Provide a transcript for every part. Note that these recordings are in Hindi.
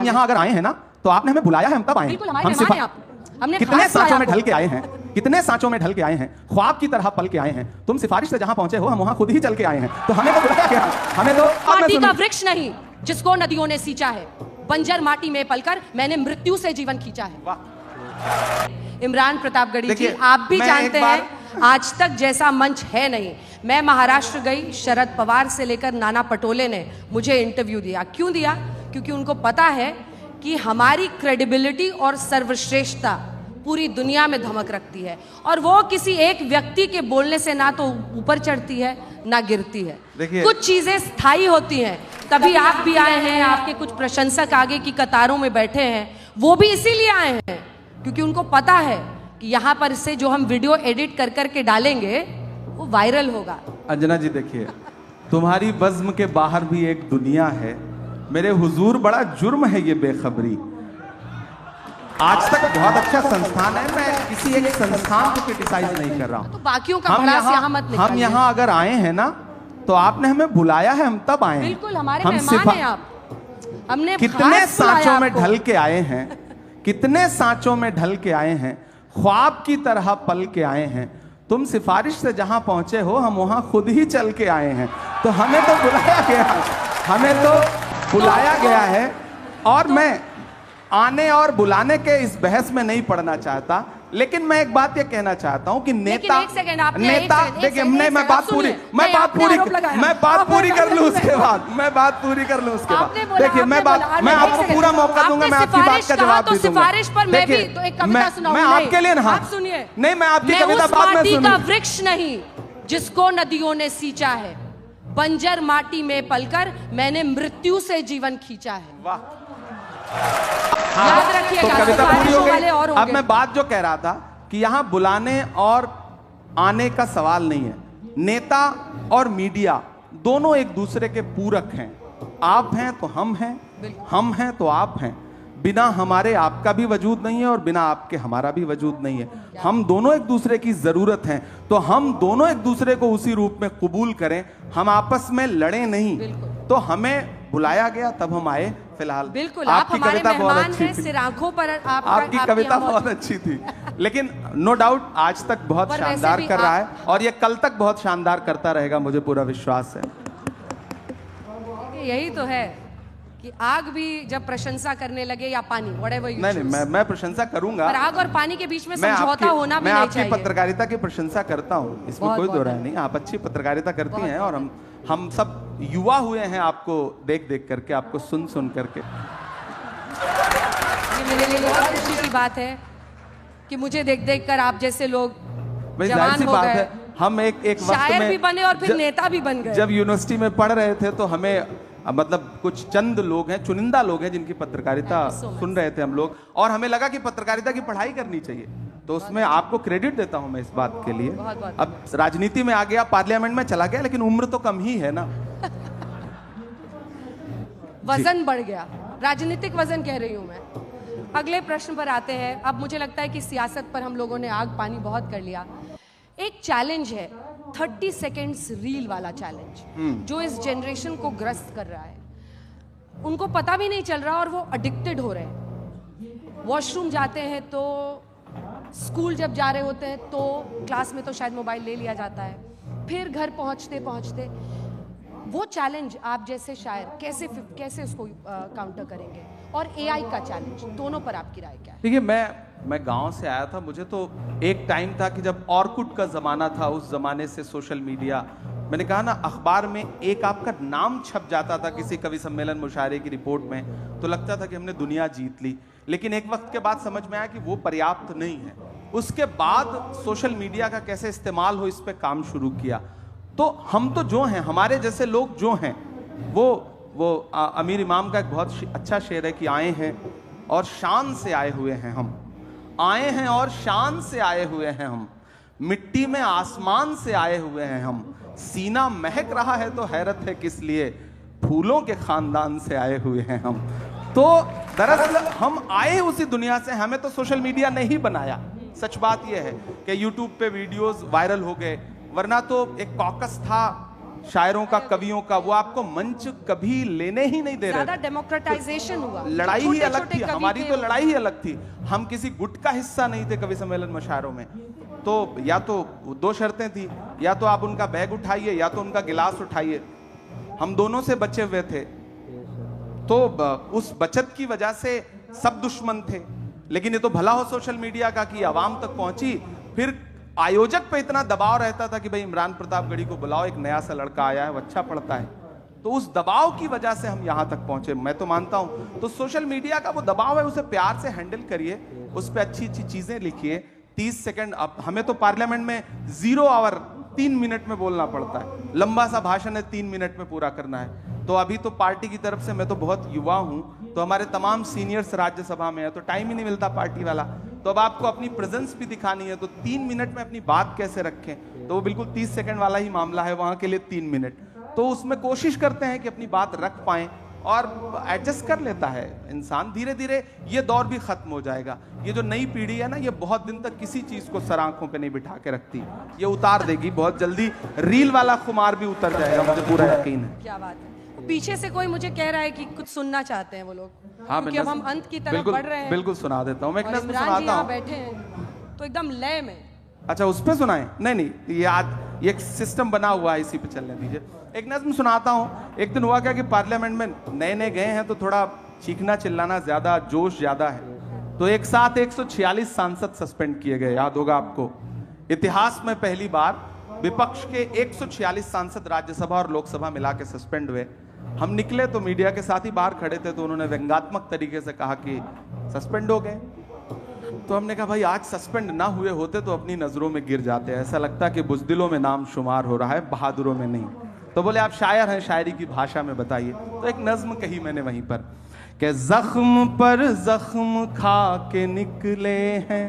यहाँ अगर आए हैं ना तो आपने हमें बुलाया है, हम तब आए हैं। हमने कितने सांचों में ढल के आए हैं, कितने सांचों में ढल के आए हैं, ख्वाब की तरह पल के आए हैं। तुम सिफारिश से जहां पहुंचे हो, हम वहां खुद ही चल के आए हैं। तो हमें तो बुलाया गया, हमें तो माटी का वृक्ष नहीं जिसको नदियों ने सींचा है, बंजर माटी में पलकर मैंने मृत्यु से जीवन खींचा है। इमरान प्रतापगढ़ी जी, आप भी जानते हैं आज तक जैसा मंच है नहीं। मैं महाराष्ट्र गई, शरद पवार से लेकर नाना पटोले ने मुझे इंटरव्यू दिया। क्यों दिया? क्योंकि उनको पता है कि हमारी क्रेडिबिलिटी और सर्वश्रेष्ठता पूरी दुनिया में धमक रखती है, और वो किसी एक व्यक्ति के बोलने से ना तो ऊपर चढ़ती है ना गिरती है। कुछ चीजें स्थायी होती हैं। तभी आप भी आए हैं, आपके कुछ प्रशंसक आगे की कतारों में बैठे हैं, वो भी इसीलिए आए हैं क्योंकि उनको पता है कि यहाँ पर से जो हम वीडियो एडिट कर करके डालेंगे वो वायरल होगा। अंजना जी देखिए, तुम्हारी बज़्म के बाहर भी एक दुनिया है। मेरे हुजूर बड़ा जुर्म है ये बेखबरी। आज तक बहुत अच्छा संस्थान है, मैं किसी एक संस्थान को क्रिटिसाइज नहीं कर रहा हूँ। तो बाकियों का भड़ास यहाँ मत निकालिए। हम यहाँ अगर आए हैं ना तो आपने हमें बुलाया है, हम तब आए हैं। बिल्कुल हमारे मेहमान हैं आप। हमने कितने सांचों में ढल के आए हैं, कितने सांचों में ढल के आए हैं, ख्वाब की तरह पल के आए हैं। तुम सिफारिश से जहां पहुंचे हो, हम वहां खुद ही चल के आए हैं। तो हमें तो बुलाया गया, हमें तो बुलाया गया है। और मैं आने और बुलाने के इस बहस में नहीं पड़ना चाहता, लेकिन मैं एक बात ये कहना चाहता हूं कि नेता देखिए, मैं बात पूरी कर लूं उसके बाद, देखिए मैं आपको पूरा मौका दूंगा, मैं आपकी बात का जवाब भी दूंगा। देखिए मैं आपके लिए ना, सुनिए नहीं, मैं आपकी कविता बाद में सुनूंगा। वृक्ष नहीं जिसको नदियों ने सींचा है, बंजर माटी में पलकर मैंने मृत्यु से जीवन खींचा है। वाह, याद रखिएगा। तो कविता पूरी हो गई। अब मैं बात जो कह रहा था कि यहाँ बुलाने और आने का सवाल नहीं है। नेता और मीडिया दोनों एक दूसरे के पूरक हैं। आप हैं तो हम हैं, हम हैं तो आप हैं। बिना हमारे आपका भी वजूद नहीं है और बिना आपके हमारा भी वजूद नहीं है। हम दोनों एक दूसरे की जरूरत हैं, तो हम दोनों एक दूसरे को उसी रूप में कबूल करें। हम आपस में लड़े नहीं। तो हमें बुलाया गया, तब हम आए। फिलहाल बिल्कुल आपकी कविता बहुत अच्छी थी, सिर आंखों पर आपकी कविता बहुत अच्छी थी, लेकिन नो डाउट आज तक बहुत शानदार कर रहा है और ये कल तक बहुत शानदार करता रहेगा, मुझे पूरा विश्वास है। यही तो है कि आग भी जब प्रशंसा करने लगे, या पानी, व्हाटएवर यू नहीं, मैं प्रशंसा करूंगा, पर आग और पानी के बीच में समझौता होना भी नहीं चाहिए। मैं आपकी पत्रकारिता की प्रशंसा करता हूँ, इसमें कोई दो राय नहीं। आप अच्छी पत्रकारिता करती हैं और हम सब युवा हुए हैं आपको देख देख करके, आपको सुन सुन करके। ये मेरे लिए बहुत खुशी की बात है कि मुझे देख देख कर आप जैसे लोग जवान हो गए। हम एक वक्त शायर भी बने और फिर नेता भी बन गए। जब यूनिवर्सिटी में पढ़ रहे थे तो हमें मतलब कुछ चंद लोग हैं, चुनिंदा लोग हैं जिनकी पत्रकारिता सुन रहे थे हम लोग, और हमें लगा कि पत्रकारिता की पढ़ाई करनी चाहिए। तो उसमें आपको क्रेडिट देता हूं मैं इस बात के लिए। अब राजनीति में आ गया, पार्लियामेंट में चला गया, लेकिन उम्र तो कम ही है ना। वजन बढ़ गया, राजनीतिक वजन कह रही हूं मैं। अगले प्रश्न पर आते हैं। अब मुझे लगता है कि सियासत पर हम लोगों ने आग पानी बहुत कर लिया। एक चैलेंज है 30 सेकेंड्स रील वाला चैलेंज, जो इस जनरेशन को ग्रस्त कर रहा है। उनको पता भी नहीं चल रहा और वो एडिक्टेड हो रहे हैं। वॉशरूम जाते हैं तो, स्कूल जब जा रहे होते हैं तो, क्लास में तो शायद मोबाइल ले लिया जाता है, फिर घर पहुंचते पहुंचते वो चैलेंज आप जैसे शायर कैसे उसको काउंटर करेंगे? और एआई का चैलेंज, दोनों पर आपकी राय क्या है? देखिए, मैं गांव से आया था। मुझे तो एक टाइम था कि जब ऑर्कुट का जमाना था, उस जमाने से सोशल मीडिया, मैंने कहा ना, अखबार में एक आपका नाम छप जाता था किसी कवि सम्मेलन मुशायरे की रिपोर्ट में, तो लगता था कि हमने दुनिया जीत ली। लेकिन एक वक्त के बाद समझ में आया कि वो पर्याप्त नहीं है। उसके बाद सोशल मीडिया का कैसे इस्तेमाल हो, इस पे काम शुरू किया। तो हम तो जो हैं, हमारे जैसे लोग जो हैं, वो अमीर इमाम का एक बहुत अच्छा शेर है कि आए हैं और शान से आए हुए हैं हम, आए हैं और शान से आए हुए हैं हम, मिट्टी में आसमान से आए हुए हैं हम, सीना महक रहा है तो हैरत है किस लिए, फूलों के खानदान से आए हुए हैं हम। तो दरअसल हम आए उसी दुनिया से, हमें तो सोशल मीडिया ने ही बनाया। सच बात यह है कि यूट्यूब पे वीडियोस वायरल हो गए, वरना तो एक कॉकस था शायरों का, कवियों का, वो आपको मंच कभी लेने ही नहीं दे रहे। ज्यादा डेमोक्रेटाइजेशन हुआ, लड़ाई ही अलग थी, हमारी तो लड़ाई ही अलग थी। हम किसी गुट का हिस्सा नहीं थे कवि सम्मेलन मुशायरों में। तो या तो दो शर्तें थी, या तो आप उनका बैग उठाइए या तो उनका गिलास उठाइए। हम दोनों से बचे हुए थे। तो उस बचत की वजह से सब दुश्मन थे। लेकिन ये तो भला हो सोशल मीडिया का कि आवाम तक पहुंची। फिर आयोजक पे इतना दबाव रहता था कि भाई इमरान प्रतापगढ़ी को बुलाओ, एक नया सा लड़का आया है, वो अच्छा पढ़ता है। तो उस दबाव की वजह से हम यहां तक पहुंचे, मैं तो मानता हूं। तो सोशल मीडिया का वो दबाव है, उसे प्यार से हैंडल करिए, उस पर अच्छी अच्छी चीजें लिखिए। 30 सेकंड, अब हमें तो पार्लियामेंट में 0 आवर 3 मिनट में बोलना पड़ता है। लंबा सा भाषण है, 3 मिनट में पूरा करना है। तो अभी तो पार्टी की तरफ से, मैं तो बहुत युवा हूं, तो हमारे तमाम सीनियर्स राज्यसभा में है, तो टाइम ही नहीं मिलता पार्टी वाला। तो अब आपको अपनी प्रेजेंस भी दिखानी है, तो 3 मिनट में अपनी बात कैसे रखें, तो वो बिल्कुल 30 सेकंड वाला ही मामला है, वहां के लिए 3 मिनट। तो उसमें कोशिश करते हैं कि अपनी बात रख पाएं और एडजस्ट कर लेता है इंसान। धीरे धीरे ये दौर भी खत्म हो जाएगा। ये जो नई पीढ़ी है ना, ये बहुत दिन तक किसी चीज को सर आंखों पे नहीं बिठा के रखती, ये उतार देगी बहुत जल्दी। रील वाला खुमार भी उतर जाएगा, मुझे पूरा यकीन है। क्या बात है। पीछे से कोई मुझे कह रहा है कि कुछ सुनना चाहते हैं वो लोग। हाँ, क्योंकि अब हम अंत की तरफ बढ़ रहे हैं। बिल्कुल सुना देता हूँ मैं, एक नज़्म सुनाता हूँ। बैठे हैं तो एकदम लय में। अच्छा, उस पे सुनाएं? नहीं, ये आज एक सिस्टम बना हुआ है, इसी पे चलने दीजिए। एक नज़्म सुनाता हूँ। एक दिन हुआ क्या कि पार्लियामेंट में नए नए गए हैं, तो थोड़ा चीखना चिल्लाना ज्यादा, जोश ज्यादा है। तो एक साथ 146 सांसद सस्पेंड किए गए, याद होगा आपको। इतिहास में पहली बार विपक्ष के 146 सांसद राज्यसभा और लोकसभा मिला के सस्पेंड हुए। हम निकले तो मीडिया के साथ ही बाहर खड़े थे, तो उन्होंने व्यंग्यात्मक तरीके से कहा कि सस्पेंड हो गए। तो हमने कहा भाई, आज सस्पेंड ना हुए होते तो अपनी नजरों में गिर जाते, ऐसा लगता कि बुज़दिलों में नाम शुमार हो रहा है, बहादुरों में नहीं। तो बोले आप शायर हैं, शायरी की भाषा में बताइए। तो एक नज्म कही मैंने वहीं पर कि जख्म पर जख्म खा के निकले हैं।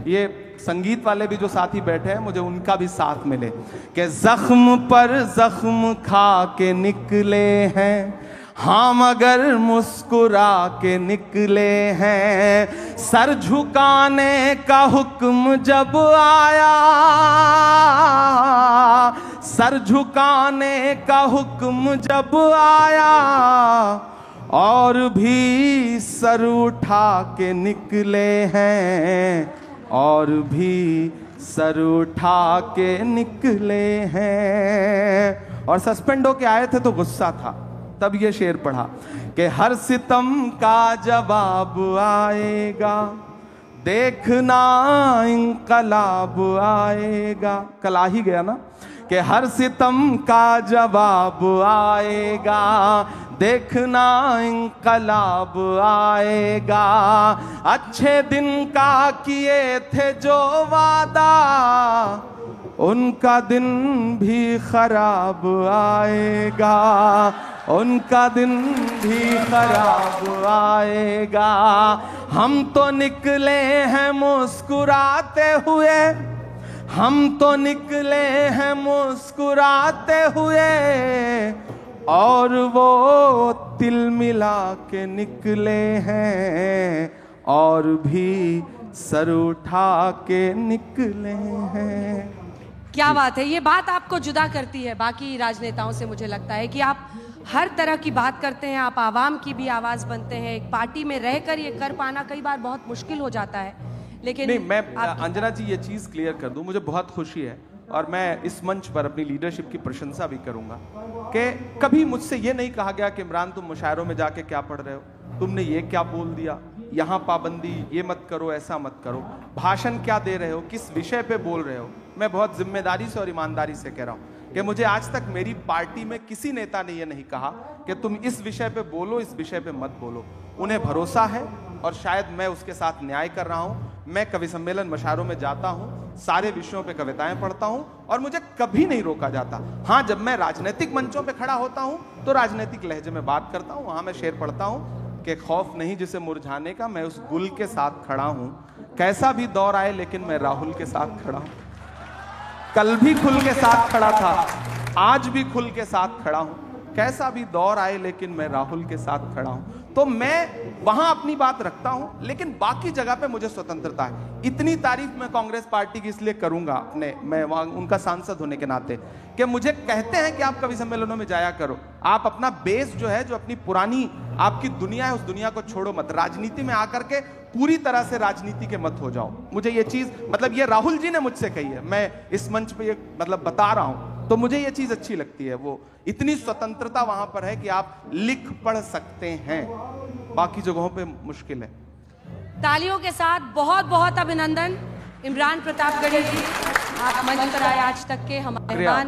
ये संगीत वाले भी जो साथी बैठे हैं, मुझे उनका भी साथ मिले कि जख्म पर जख्म खा के निकले हैं, हाँ मगर मुस्कुरा के निकले हैं। सर झुकाने का हुक्म जब आया, सर झुकाने का हुक्म जब आया, और भी सर उठा के निकले हैं, और भी सर उठा के निकले हैं। और सस्पेंड होके आए थे तो गुस्सा था, तब ये शेर पढ़ा कि हर सितम का जवाब आएगा, देखना इंकलाब आएगा। कल आ ही गया ना कि हर सितम का जवाब आएगा, देखना इंकलाब आएगा। अच्छे दिन का किए थे जो वादा, उनका दिन भी खराब आएगा, उनका दिन भी खराब आएगा। हम तो निकले हैं मुस्कुराते हुए, हम तो निकले हैं मुस्कुराते हुए, और वो तिल मिला के निकले हैं, और भी सर उठा के निकले हैं। क्या बात है। ये बात आपको जुदा करती है बाकी राजनेताओं से, मुझे लगता है कि आप हर तरह की बात करते हैं, आप आवाम की भी आवाज बनते हैं। एक पार्टी में रहकर ये कर पाना कई बार बहुत मुश्किल हो जाता है, लेकिन नहीं, मैं अंजना जी ये चीज क्लियर कर दूं, मुझे बहुत खुशी है और मैं इस मंच पर अपनी लीडरशिप की प्रशंसा भी करूंगा कि कभी मुझसे ये नहीं कहा गया कि इमरान तुम मुशायरों में जाके क्या पढ़ रहे हो, तुमने ये क्या बोल दिया, यहाँ पाबंदी, ये मत करो, ऐसा मत करो, भाषण क्या दे रहे हो, किस विषय पे बोल रहे हो। मैं बहुत जिम्मेदारी से और ईमानदारी से कह रहा हूँ कि मुझे आज तक मेरी पार्टी में किसी नेता ने यह नहीं कहा कि तुम इस विषय पे बोलो, इस विषय पे मत बोलो। उन्हें भरोसा है और शायद मैं उसके साथ न्याय कर रहा हूं। मैं कवि सम्मेलन मुशायरों में जाता हूं, सारे विषयों पे कविताएं पढ़ता हूं और मुझे कभी नहीं रोका जाता। हाँ, जब मैं राजनीतिक मंचों पे खड़ा होता हूं तो राजनीतिक लहजे में बात करता हूं, वहां मैं शेर पढ़ता हूं कि खौफ नहीं जिसे मुरझाने का, मैं उस गुल के साथ खड़ा हूं। कैसा भी दौर आए लेकिन मैं राहुल के साथ खड़ा हूं। कल भी खुल के साथ खड़ा था, आज भी खुल के साथ खड़ा हूं। कैसा भी दौर आए लेकिन मैं राहुल के साथ खड़ा हूं। तो मैं वहां अपनी बात रखता हूं, लेकिन बाकी जगह पे मुझे स्वतंत्रता है। इतनी तारीफ मैं कांग्रेस पार्टी की इसलिए करूंगा मैं वहां उनका सांसद होने के नाते, कि मुझे कहते हैं कि आप कवि सम्मेलनों में जाया करो, आप अपना बेस जो है, जो अपनी पुरानी आपकी दुनिया है, उस दुनिया को छोड़ो मत, राजनीति में आकर के पूरी तरह से राजनीति के मत हो जाओ। मुझे ये चीज, मतलब ये राहुल जी ने मुझसे कही है, मैं इस मंच पे ये मतलब बता रहा हूं, तो मुझे ये चीज अच्छी लगती है। वो इतनी स्वतंत्रता वहां पर है कि आप लिख पढ़ सकते हैं, बाकी जगहों पे मुश्किल है। तालियों के साथ बहुत बहुत अभिनंदन इमरान प्रतापगढ़ी जी, आप मंच पर आए आज तक के हमारे मेहमान।